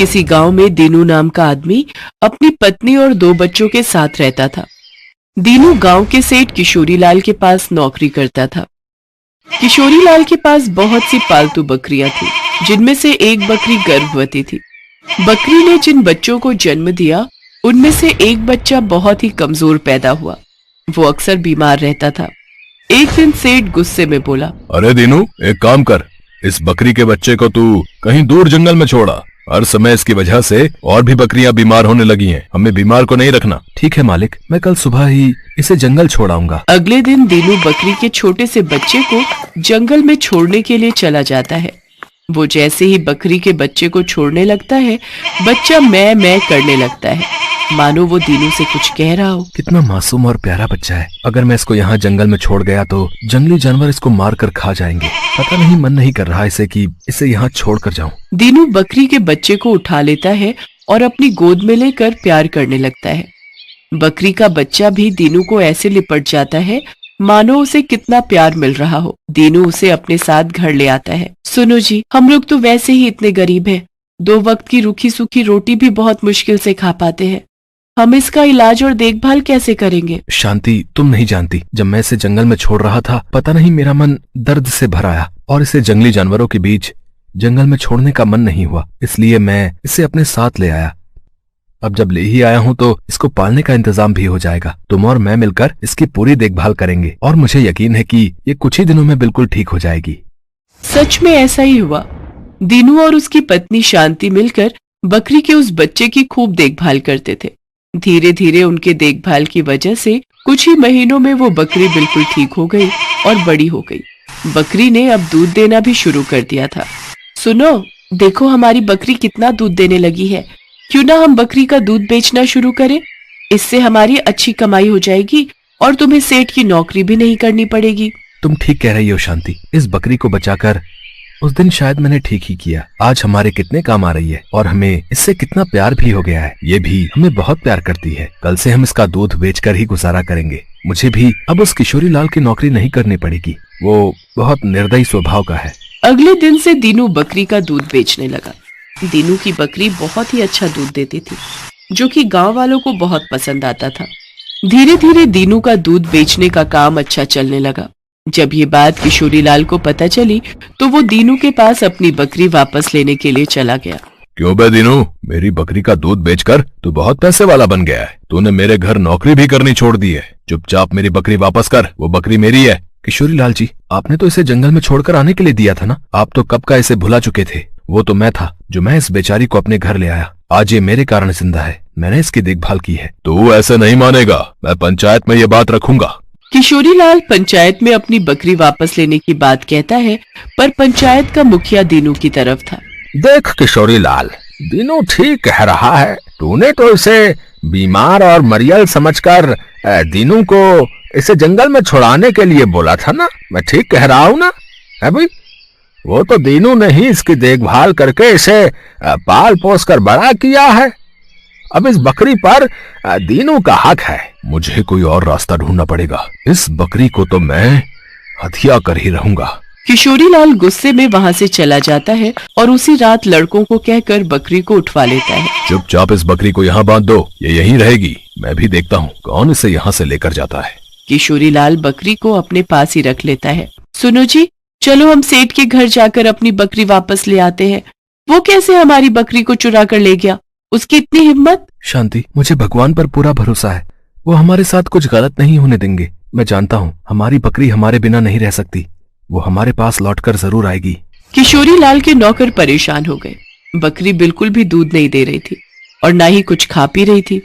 किसी गांव में दीनू नाम का आदमी अपनी पत्नी और 2 बच्चों के साथ रहता था। दीनू गांव के सेठ किशोरीलाल के पास नौकरी करता था। किशोरीलाल के पास बहुत सी पालतू बकरियां थी, जिनमें से एक बकरी गर्भवती थी। बकरी ने जिन बच्चों को जन्म दिया, उनमें से एक बच्चा बहुत ही कमजोर पैदा हुआ। वो अक्सर बीमार रहता था। एक दिन सेठ गुस्से में बोला, अरे दीनू, एक काम कर, इस बकरी के बच्चे को तू कहीं दूर जंगल में छोड़ा। हर समय इसकी वजह से और भी बकरियां बीमार होने लगी हैं। हमें बीमार को नहीं रखना। ठीक है मालिक, मैं कल सुबह ही इसे जंगल छोड़ाऊंगा। अगले दिन दीनू बकरी के छोटे से बच्चे को जंगल में छोड़ने के लिए चला जाता है। वो जैसे ही बकरी के बच्चे को छोड़ने लगता है, बच्चा मैं करने लगता है, मानो वो दीनू से कुछ कह रहा हो। कितना मासूम और प्यारा बच्चा है। अगर मैं इसको यहाँ जंगल में छोड़ गया तो जंगली जानवर इसको मार कर खा जाएंगे। पता नहीं, मन नहीं कर रहा इसे कि इसे यहाँ छोड़ कर जाऊं। दीनू बकरी के बच्चे को उठा लेता है और अपनी गोद में लेकर प्यार करने लगता है। बकरी का बच्चा भी दीनू को ऐसे लिपट जाता है मानो उसे कितना प्यार मिल रहा हो। दीनू उसे अपने साथ घर ले आता है। सुनो जी, हम लोग तो वैसे ही इतने गरीब हैं, 2 वक्त की रूखी सूखी रोटी भी बहुत मुश्किल से खा पाते हैं। हम इसका इलाज और देखभाल कैसे करेंगे? शांति, तुम नहीं जानती, जब मैं इसे जंगल में छोड़ रहा था, पता नहीं मेरा मन दर्द से भर आया और इसे जंगली जानवरों के बीच जंगल में छोड़ने का मन नहीं हुआ। इसलिए मैं इसे अपने साथ ले आया। अब जब ले ही आया हूँ तो इसको पालने का इंतजाम भी हो जाएगा। तुम और मैं मिलकर इसकी पूरी देखभाल करेंगे और मुझे यकीन है कि ये कुछ ही दिनों में बिल्कुल ठीक हो जाएगी। सच में ऐसा ही हुआ। दीनू और उसकी पत्नी शांति मिलकर बकरी के उस बच्चे की खूब देखभाल करते थे। धीरे धीरे उनके देखभाल की वजह से कुछ ही महीनों में वो बकरी बिल्कुल ठीक हो गई और बड़ी हो गई। बकरी ने अब दूध देना भी शुरू कर दिया था। सुनो, देखो हमारी बकरी कितना दूध देने लगी है। क्यों ना हम बकरी का दूध बेचना शुरू करें? इससे हमारी अच्छी कमाई हो जाएगी और तुम्हें सेठ की नौकरी भी नहीं करनी पड़ेगी। तुम ठीक कह रही हो शांति। इस बकरी को बचाकर उस दिन शायद मैंने ठीक ही किया। आज हमारे कितने काम आ रही है और हमें इससे कितना प्यार भी हो गया है। ये भी हमें बहुत प्यार करती है। कल से हम इसका दूध बेचकर ही गुजारा करेंगे। मुझे भी अब उस किशोरीलाल की नौकरी नहीं करनी पड़ेगी। वो बहुत निर्दयी स्वभाव का है। अगले दिन से दीनू बकरी का दूध बेचने लगा। दीनू की बकरी बहुत ही अच्छा दूध देती थी, जो कि गांव वालों को बहुत पसंद आता था। धीरे धीरे दीनू का दूध बेचने का काम अच्छा चलने लगा। जब ये बात किशोरीलाल को पता चली तो वो दीनू के पास अपनी बकरी वापस लेने के लिए चला गया। क्यों बे दीनू, मेरी बकरी का दूध बेचकर तू बहुत पैसे वाला बन गया है। तूने मेरे घर नौकरी भी करनी छोड़ दी है। चुपचाप मेरी बकरी वापस कर, वो बकरी मेरी है। किशोरीलाल जी, आपने तो इसे जंगल में छोड़कर आने के लिए दिया था ना। आप तो कब का इसे भुला चुके थे। वो तो मैं था जो मैं इस बेचारी को अपने घर ले आया। आज ये मेरे कारण जिंदा है। मैंने इसकी देखभाल की है। तू ऐसे नहीं मानेगा। मैं पंचायत में ये बात रखूंगा। किशोरीलाल पंचायत में अपनी बकरी वापस लेने की बात कहता है, पर पंचायत का मुखिया दीनू की तरफ था। देख किशोरीलाल, दीनू ठीक कह रहा है। तूने तो इसे बीमार और मरियल समझकर दीनू को इसे जंगल में छुड़ाने के लिए बोला था ना। मैं ठीक कह रहा हूँ ना? है भाई, वो तो दीनू ने ही इसकी देखभाल करके इसे पाल पोस कर बड़ा किया है। अब इस बकरी पर दीनू का हक है। मुझे कोई और रास्ता ढूंढना पड़ेगा। इस बकरी को तो मैं हथिया कर ही रहूंगा। किशोरीलाल गुस्से में वहां से चला जाता है और उसी रात लड़कों को कहकर बकरी को उठवा लेता है। चुपचाप इस बकरी को यहाँ बांध दो, ये यहीं रहेगी। मैं भी देखता हूँ कौन इसे यहाँ से लेकर जाता है। किशोरीलाल बकरी को अपने पास ही रख लेता है। सुनो जी, चलो हम सेठ के घर जाकर अपनी बकरी वापस ले आते हैं। वो कैसे हमारी बकरी को चुरा कर ले गया? उसकी इतनी हिम्मत? शांति, मुझे भगवान पर पूरा भरोसा है। वो हमारे साथ कुछ गलत नहीं होने देंगे। मैं जानता हूँ हमारी बकरी हमारे बिना नहीं रह सकती। वो हमारे पास लौटकर जरूर आएगी। किशोरीलाल के नौकर परेशान हो गए। बकरी बिल्कुल भी दूध नहीं दे रही थी और ना ही कुछ खा पी रही थी।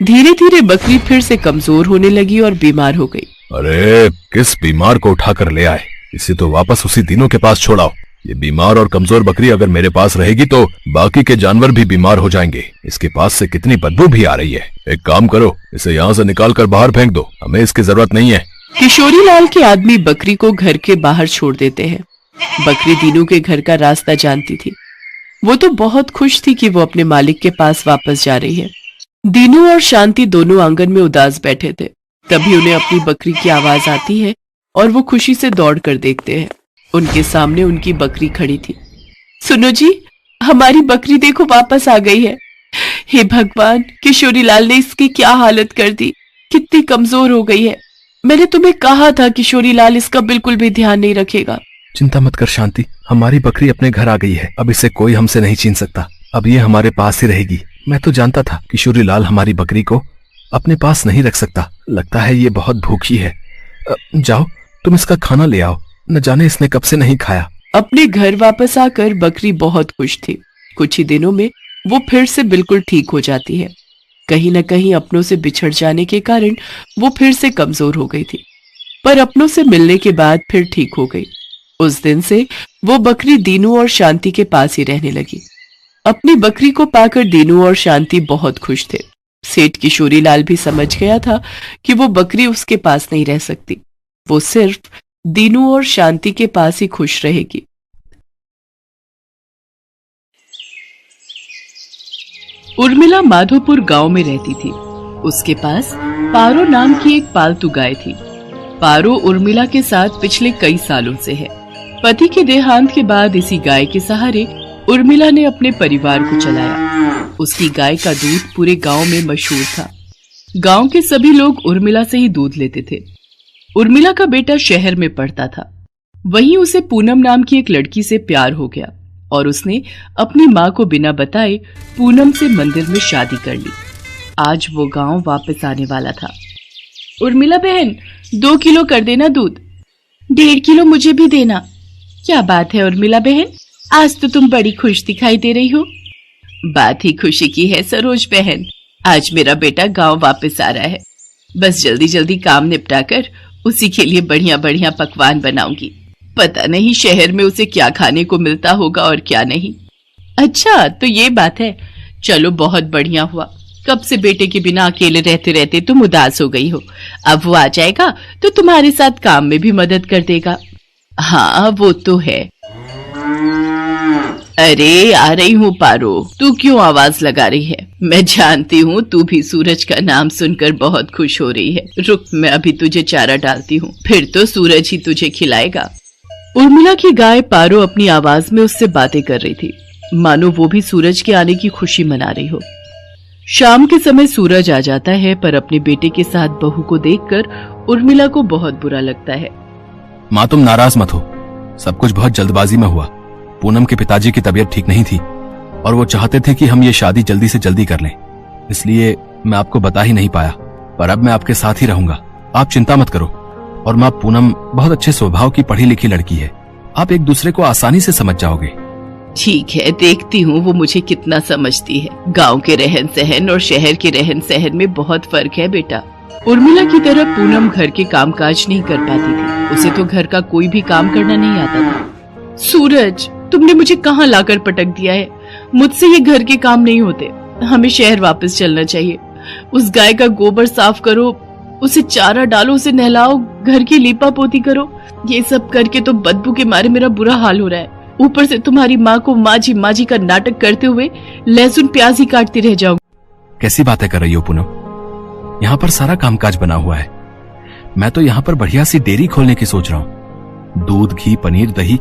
धीरे धीरे बकरी फिर से कमजोर होने लगी और बीमार हो गई। अरे, किस बीमार को उठाकर ले आए? इसे तो वापस उसी दीनू के पास छोड़ाओ। ये बीमार और कमजोर बकरी अगर मेरे पास रहेगी तो बाकी के जानवर भी बीमार हो जाएंगे। इसके पास से कितनी बदबू भी आ रही है। एक काम करो, इसे यहाँ से निकाल कर बाहर फेंक दो। हमें इसकी जरूरत नहीं है। किशोरीलाल के आदमी बकरी को घर के बाहर छोड़ देते हैं। बकरी दीनू के घर का रास्ता जानती थी। वो तो बहुत खुश थी कि वो अपने मालिक के पास वापस जा रही है। दीनू और शांति दोनों आंगन में उदास बैठे थे। तभी उन्हें अपनी बकरी की आवाज आती है और वो खुशी से दौड़ कर देखते हैं। उनके सामने उनकी बकरी खड़ी थी। सुनो जी, हमारी बकरी देखो वापस आ गई है। हे भगवान, किशोरी लाल ने इसकी क्या हालत कर दी, कितनी कमजोर हो गई है। मैंने तुम्हें कहा था किशोरी लाल इसका बिल्कुल भी ध्यान नहीं रखेगा। चिंता मत कर शांति, हमारी बकरी अपने घर आ गई है। अब इसे कोई हमसे नहीं छीन सकता। अब ये हमारे पास ही रहेगी। मैं तो जानता था किशोरी लाल हमारी बकरी को अपने पास नहीं रख सकता। लगता है ये बहुत भूखी है। जाओ तुम इसका खाना ले आओ, न जाने इसने कब से नहीं खाया। अपने घर वापस आकर बकरी बहुत खुश थी। कुछ ही दिनों में वो फिर से बिल्कुल ठीक हो जाती है। कहीं न कहीं अपनों से बिछड़ जाने के कारण वो फिर से कमजोर हो गई थी, पर अपनों से मिलने के बाद फिर ठीक हो गई। उस दिन से वो बकरी दीनू और शांति के पास ही रहने लगी। अपनी बकरी को पाकर दीनू और शांति बहुत खुश थे। सेठ किशोरी लाल भी समझ गया था कि वो बकरी उसके पास नहीं रह सकती, वो सिर्फ दीनू और शांति के पास ही खुश रहेगी। उर्मिला माधोपुर गांव में रहती थी। उसके पास पारो नाम की एक पालतू गाय थी। पारो उर्मिला के साथ पिछले कई सालों से है। पति के देहांत के बाद इसी गाय के सहारे उर्मिला ने अपने परिवार को चलाया। उसकी गाय का दूध पूरे गांव में मशहूर था। गांव के सभी लोग उर्मिला से ही दूध लेते थे। उर्मिला का बेटा शहर में पढ़ता था। वहीं उसे पूनम नाम की एक लड़की से प्यार हो गया और उसने अपनी माँ को बिना बताए पूनम से मंदिर में शादी कर ली। आज वो गांव वापस आने वाला था। उर्मिला बहन, 2 किलो कर देना दूध। 1.5 किलो मुझे भी देना। क्या बात है उर्मिला बहन, आज तो तुम बड़ी खुश दिखाई दे रही हो। बात ही खुशी की है सरोज बहन, आज मेरा बेटा गांव वापस आ रहा है। बस जल्दी जल्दी काम निपटाकर उसी के लिए बढ़िया बढ़िया पकवान बनाऊंगी। पता नहीं शहर में उसे क्या खाने को मिलता होगा और क्या नहीं। अच्छा तो ये बात है, चलो बहुत बढ़िया हुआ। कब से बेटे के बिना अकेले रहते रहते तुम उदास हो गई हो। अब वो आ जाएगा तो तुम्हारे साथ काम में भी मदद कर देगा। हाँ वो तो है। अरे आ रही हूँ पारो, तू क्यों आवाज लगा रही है? मैं जानती हूँ तू भी सूरज का नाम सुनकर बहुत खुश हो रही है। रुक, मैं अभी तुझे चारा डालती हूँ, फिर तो सूरज ही तुझे खिलाएगा। उर्मिला की गाय पारो अपनी आवाज में उससे बातें कर रही थी, मानो वो भी सूरज के आने की खुशी मना रही हो। शाम के समय सूरज आ जाता है, पर अपने बेटे के साथ बहू को देखकर उर्मिला को बहुत बुरा लगता है। माँ तुम नाराज मत हो, सब कुछ बहुत जल्दबाजी में हुआ। पूनम के पिताजी की तबीयत ठीक नहीं थी और वो चाहते थे कि हम ये शादी जल्दी से जल्दी कर लें, इसलिए मैं आपको बता ही नहीं पाया। पर अब मैं आपके साथ ही रहूंगा, आप चिंता मत करो। और माँ पूनम बहुत अच्छे स्वभाव की पढ़ी लिखी लड़की है, आप एक दूसरे को आसानी से समझ जाओगे। ठीक है, देखती हूँ वो मुझे कितना समझती है। गांव के रहन सहन और शहर के रहन सहन में बहुत फर्क है बेटा। उर्मिला की तरह पूनम घर के कामकाज नहीं कर पाती थी। उसे तो घर का कोई भी काम करना नहीं आता था। सूरज, तुमने मुझे कहाँ लाकर पटक दिया है? मुझसे ये घर के काम नहीं होते। हमें शहर वापस चलना चाहिए। उस गाय का गोबर साफ करो, उसे चारा डालो, उसे नहलाओ, घर की लीपा पोती करो। ये सब करके तो बदबू के मारे मेरा बुरा हाल हो रहा है। ऊपर से तुम्हारी माँ को माजी माजी का नाटक करते हुए लहसुन प्याज ही काटती रह जाऊंगी। कैसी बातें कर रही हो पूनम? यहाँ पर सारा कामकाज बना हुआ है। मैं तो यहाँ पर बढ़िया सी डेयरी खोलने की सोच रहा हूँ। दूध, घी, पनीर, दही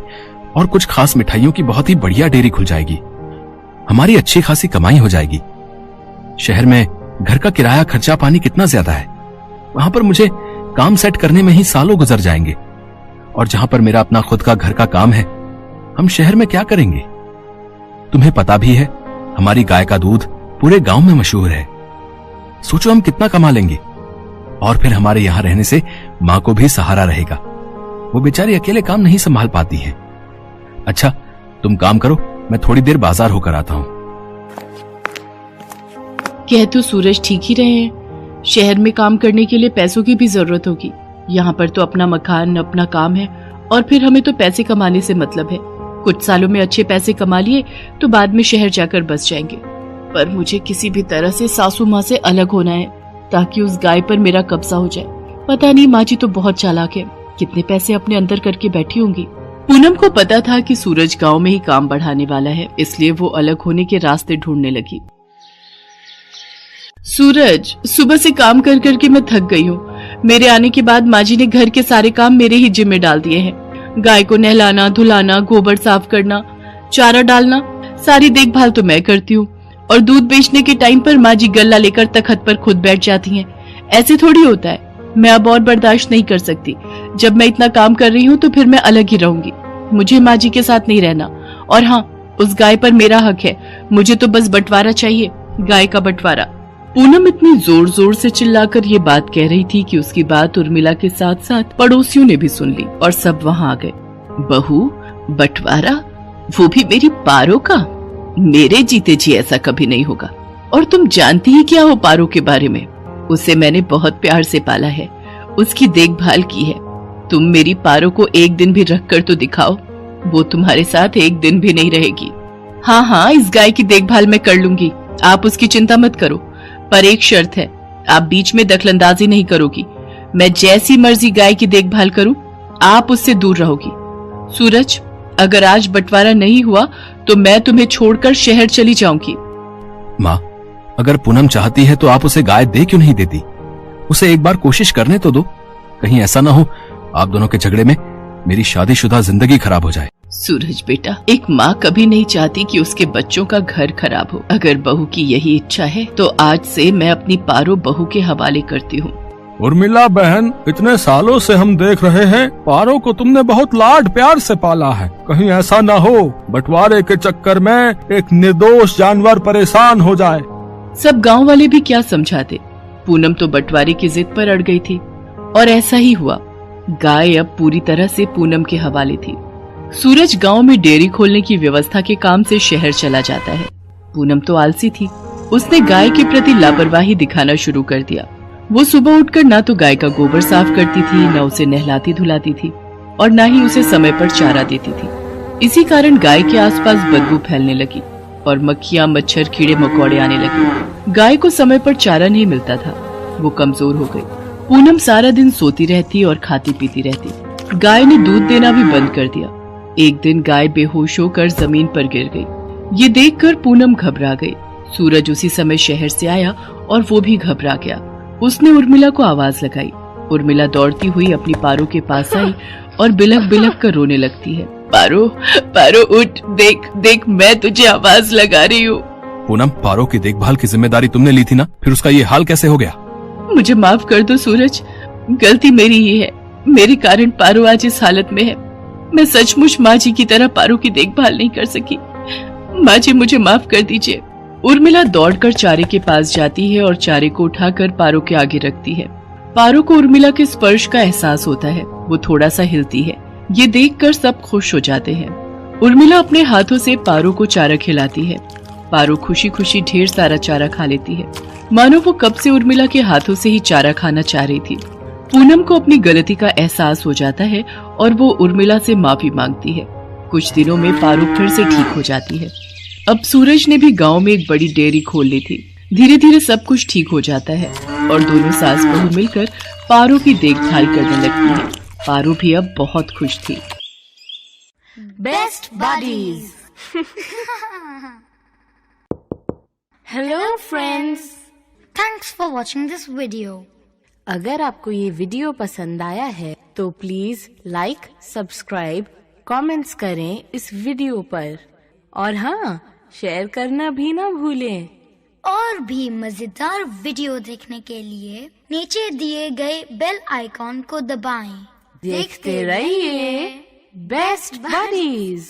और कुछ खास मिठाइयों की बहुत ही बढ़िया डेयरी खुल जाएगी। हमारी अच्छी खासी कमाई हो जाएगी। शहर में घर का किराया, खर्चा पानी कितना ज्यादा है। वहां पर मुझे काम सेट करने में ही सालों गुजर जाएंगे। और जहां पर मेरा अपना खुद का घर का काम है, हम शहर में क्या करेंगे? तुम्हें पता भी है हमारी गाय का दूध पूरे गांव में मशहूर है। सोचो हम कितना कमा लेंगे। और फिर हमारे यहाँ रहने से माँ को भी सहारा रहेगा। वो बेचारी अकेले काम नहीं संभाल पाती है। अच्छा तुम काम करो, मैं थोड़ी देर बाजार होकर आता हूँ। कह तो सूरज ठीक ही रहे हैं। शहर में काम करने के लिए पैसों की भी जरूरत होगी। यहाँ पर तो अपना मकान, अपना काम है और फिर हमें तो पैसे कमाने से मतलब है। कुछ सालों में अच्छे पैसे कमा लिए तो बाद में शहर जाकर बस जाएंगे। पर मुझे किसी भी तरह से सासू माँ से अलग होना है ताकि उस गाय पर मेरा कब्जा हो जाए। पता नहीं, माँ जी तो बहुत चालाक है, कितने पैसे अपने अंदर करके बैठी होंगी। पूनम को पता था कि सूरज गांव में ही काम बढ़ाने वाला है, इसलिए वो अलग होने के रास्ते ढूंढने लगी। सूरज, सुबह से काम कर करके मैं थक गई हूँ। मेरे आने के बाद माँ जी ने घर के सारे काम मेरे ही जिम्मे डाल दिए हैं। गाय को नहलाना, धुलाना, गोबर साफ करना, चारा डालना, सारी देखभाल तो मैं करती हूँ और दूध बेचने के टाइम पर माँ जी गल्ला लेकर तखत पर खुद बैठ जाती हैं। ऐसे थोड़ी होता है। मैं अब और बर्दाश्त नहीं कर सकती। जब मैं इतना काम कर रही हूँ तो फिर मैं अलग ही रहूंगी। मुझे माँ जी के साथ नहीं रहना। और हाँ, उस गाय पर मेरा हक है। मुझे तो बस बंटवारा चाहिए, गाय का बंटवारा। पूनम इतनी जोर जोर से चिल्लाकर ये बात कह रही थी कि उसकी बात उर्मिला के साथ साथ पड़ोसियों ने भी सुन ली और सब वहाँ आ गए। बहू, बंटवारा, वो भी मेरी पारो का? मेरे जीते जी ऐसा कभी नहीं होगा। और तुम जानती ही क्या हो पारो के बारे में? उसे मैंने बहुत प्यार से पाला है, उसकी देखभाल की है। तुम मेरी पारो को एक दिन भी रख कर तो दिखाओ, वो तुम्हारे साथ एक दिन भी नहीं रहेगी। हाँ हाँ, इस गाय की देखभाल मैं कर लूंगी, आप उसकी चिंता मत करो। पर एक शर्त है, आप बीच में दखलंदाजी नहीं करोगी। मैं जैसी मर्जी गाय की देखभाल करूं, आप उससे दूर रहोगी। सूरज, अगर आज बंटवारा नहीं हुआ तो मैं तुम्हें छोड़कर शहर चली जाऊंगी। माँ, अगर पूनम चाहती है तो आप उसे गाय दे क्यों नहीं देती? उसे एक बार कोशिश करने तो दो। कहीं ऐसा ना हो आप दोनों के झगड़े में मेरी शादीशुदा जिंदगी खराब हो जाए। सूरज बेटा, एक माँ कभी नहीं चाहती कि उसके बच्चों का घर खराब हो। अगर बहू की यही इच्छा है तो आज से मैं अपनी पारो बहू के हवाले करती हूँ। उर्मिला बहन, इतने सालों से हम देख रहे हैं पारो को तुमने बहुत लाड प्यार से पाला है। कहीं ऐसा न हो बंटवारे के चक्कर में एक निर्दोष जानवर परेशान हो जाए। सब गांव वाले भी क्या समझाते। पूनम तो बंटवारे की जिद पर अड़ गई थी और ऐसा ही हुआ। गाय अब पूरी तरह से पूनम के हवाले थी। सूरज गांव में डेयरी खोलने की व्यवस्था के काम से शहर चला जाता है। पूनम तो आलसी थी, उसने गाय के प्रति लापरवाही दिखाना शुरू कर दिया। वो सुबह उठकर ना तो गाय का गोबर साफ करती थी, न उसे नहलाती धुलाती थी और न ही उसे समय पर चारा देती थी। इसी कारण गाय के आसपास बदबू फैलने लगी और मक्खियां, मच्छर, कीड़े मकोड़े आने लगे। गाय को समय पर चारा नहीं मिलता था, वो कमजोर हो गई। पूनम सारा दिन सोती रहती और खाती पीती रहती। गाय ने दूध देना भी बंद कर दिया। एक दिन गाय बेहोश होकर जमीन पर गिर गई। ये देखकर पूनम घबरा गई। सूरज उसी समय शहर से आया और वो भी घबरा गया। उसने उर्मिला को आवाज लगाई। उर्मिला दौड़ती हुई अपनी पारो के पास आई और बिलख बिलख कर रोने लगती है। पारो, पारो उठ, देख देख, मैं तुझे आवाज लगा रही हूँ। पूनम, पारो की देखभाल की जिम्मेदारी तुमने ली थी ना, फिर उसका ये हाल कैसे हो गया? मुझे माफ कर दो सूरज, गलती मेरी ही है। मेरे कारण पारो आज इस हालत में है। मैं सचमुच माँ जी की तरह पारो की देखभाल नहीं कर सकी। माँ जी, मुझे माफ कर दीजिए। उर्मिला दौड़कर चारे के पास जाती है और चारे को उठाकर पारो के आगे रखती है। पारो को उर्मिला के स्पर्श का एहसास होता है, वो थोड़ा सा हिलती है। ये देखकर सब खुश हो जाते हैं। उर्मिला अपने हाथों से पारो को चारा खिलाती है। पारो खुशी खुशी ढेर सारा चारा खा लेती है, मानो वो कब से उर्मिला के हाथों से ही चारा खाना चाह रही थी। पूनम को अपनी गलती का एहसास हो जाता है और वो उर्मिला से माफी मांगती है। कुछ दिनों में पारो फिर से ठीक हो जाती है। अब सूरज ने भी गांव में एक बड़ी डेयरी खोल ली थी। धीरे धीरे सब कुछ ठीक हो जाता है और दोनों सास बहू मिलकर पारो की देखभाल करने लगती है। पारो भी अब बहुत खुश थी। Best buddies. Hello friends, thanks for watching this video. अगर आपको ये वीडियो पसंद आया है तो प्लीज लाइक, सब्सक्राइब, कमेंट्स करें इस वीडियो पर और हाँ, शेयर करना भी ना भूलें। और भी मजेदार वीडियो देखने के लिए नीचे दिए गए बेल आइकॉन को दबाएं। देखते रहिए बेस्ट बडीज।